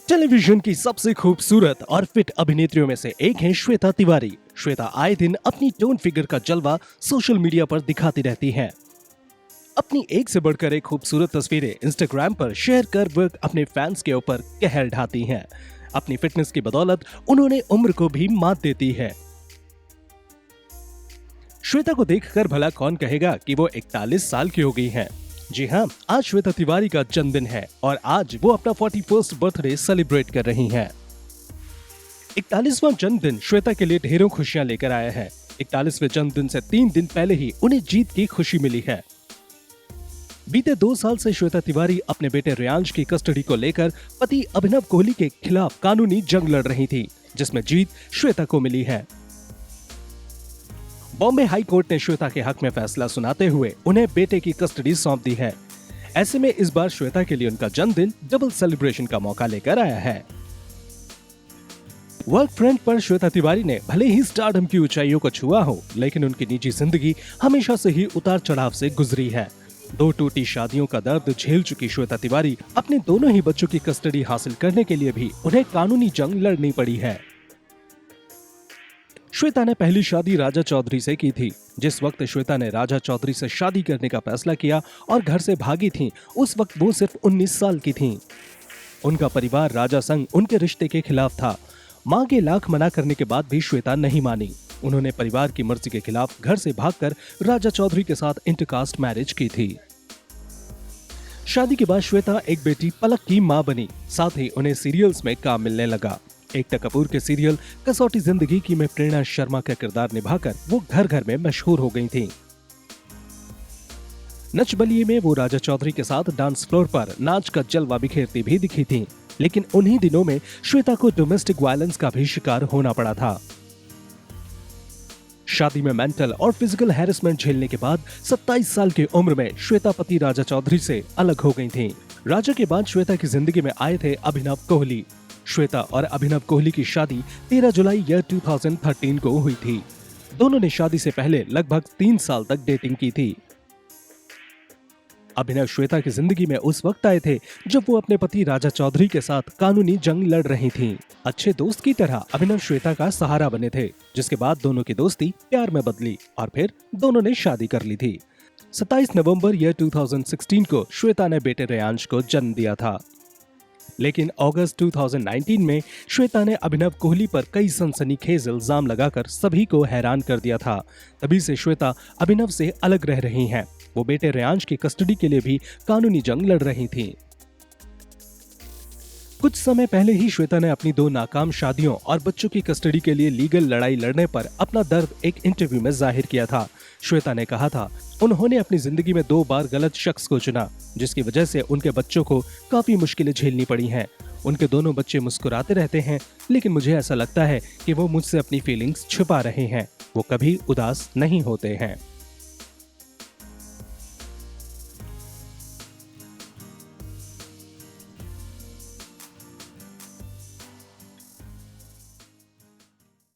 Television की सबसे खूबसूरत और फिट अभिनेत्रियों में से एक हैं श्वेता तिवारी। श्वेता आए दिन अपनी टोन फिगर का जलवा सोशल मीडिया पर दिखाती रहती हैं। अपनी एक से बढ़कर एक खूबसूरत तस्वीरें इंस्टाग्राम पर शेयर कर वो अपने फैंस के ऊपर कहर ढाती हैं। अपनी फिटनेस की बदौलत उन्होंने उम्र को भी मात देती है। श्वेता को देखकर भला कौन कहेगा कि वो 41 साल की हो गई हैं। जी हाँ, आज श्वेता तिवारी का जन्मदिन है और आज वो अपना 41st बर्थडे सेलिब्रेट कर रही हैं। 41वां जन्मदिन श्वेता के लिए ढेरों खुशियां लेकर आया है। 41वें जन्मदिन से 3 दिन पहले ही उन्हें जीत की खुशी मिली है। बीते 2 साल से श्वेता तिवारी अपने बेटे रियांश की कस्टडी को लेकर पति अभिनव कोहली के खिलाफ कानूनी जंग लड़ रही थी, जिसमें जीत श्वेता को मिली है। बॉम्बे हाई कोर्ट ने श्वेता के हक में फैसला सुनाते हुए उन्हें बेटे की कस्टडी सौंप दी है। ऐसे में इस बार श्वेता के लिए उनका जन्मदिन डबल सेलिब्रेशन का मौका लेकर आया है। वर्क फ्रंट पर श्वेता तिवारी ने भले ही स्टारडम की ऊंचाइयों को छुआ हो, लेकिन उनकी निजी जिंदगी हमेशा से ही उतार चढ़ाव से गुजरी है। 2 टूटी शादियों का दर्द झेल चुकी श्वेता तिवारी अपने दोनों ही बच्चों की कस्टडी हासिल करने के लिए भी उन्हें कानूनी जंग लड़नी पड़ी है। श्वेता ने पहली शादी राजा चौधरी से की थी। जिस वक्त श्वेता ने राजा चौधरी से शादी करने का फैसला किया और घर से भागी थीं, उस वक्त वो सिर्फ 19 साल की थीं। उनका परिवार राजा संग उनके रिश्ते के खिलाफ था। मां के लाख मना करने के बाद भी श्वेता नहीं मानी। उन्होंने परिवार की मर्जी के खिलाफ घर से भागकर राजा चौधरी के साथ इंटरकास्ट मैरिज की थी। शादी के बाद श्वेता एक बेटी पलक की मां बनी। साथ ही उन्हें सीरियल्स में काम मिलने लगा। एकता कपूर के सीरियल कसौटी जिंदगी की में प्रेरणा शर्मा का किरदार निभाकर वो घर घर में मशहूर हो गई थीं। नच बलिए में वो राजा चौधरी के साथ डांस फ्लोर पर नाच का जलवा बिखेरती भी दिखी थीं। लेकिन उन्हीं दिनों में श्वेता को डोमेस्टिक वायलेंस का भी शिकार होना पड़ा था। शादी में मेंटल और फिजिकल हैरेसमेंट झेलने के बाद 27 साल की उम्र में श्वेता पति राजा चौधरी से अलग हो गई थीं। राजा के बाद श्वेता की जिंदगी में आए थे अभिनव कोहली। श्वेता और अभिनव कोहली की शादी 13 जुलाई 2013 को हुई थी। दोनों ने शादी से पहले लगभग 3 साल तक डेटिंग की थी। अभिनव श्वेता की जिंदगी में उस वक्त आए थे जब वो अपने पति राजा चौधरी के साथ कानूनी जंग लड़ रही थीं। अच्छे दोस्त की तरह अभिनव श्वेता का सहारा बने थे, जिसके बाद दोनों की दोस्ती प्यार में बदली और फिर दोनों ने शादी कर ली थी। 27 नवंबर 2016 को श्वेता ने बेटे रियांश को जन्म दिया था। लेकिन अगस्त 2019 में श्वेता ने अभिनव कोहली पर कई सनसनीखेज इल्जाम लगाकर सभी को हैरान कर दिया था। तभी से श्वेता अभिनव से अलग रह रही हैं। वो बेटे रियांश की कस्टडी के लिए भी कानूनी जंग लड़ रही थीं। कुछ समय पहले ही श्वेता ने अपनी 2 नाकाम शादियों और बच्चों की कस्टडी के लिए लीगल लड़ाई लड़ने पर अपना दर्द एक इंटरव्यू में जाहिर किया था। श्वेता ने कहा था, उन्होंने अपनी जिंदगी में 2 बार गलत शख्स को चुना, जिसकी वजह से उनके बच्चों को काफी मुश्किलें झेलनी पड़ी हैं। उनके दोनों बच्चे मुस्कुराते रहते हैं, लेकिन मुझे ऐसा लगता है कि वो मुझसे अपनी फीलिंग्स छुपा रहे हैं। वो कभी उदास नहीं होते हैं।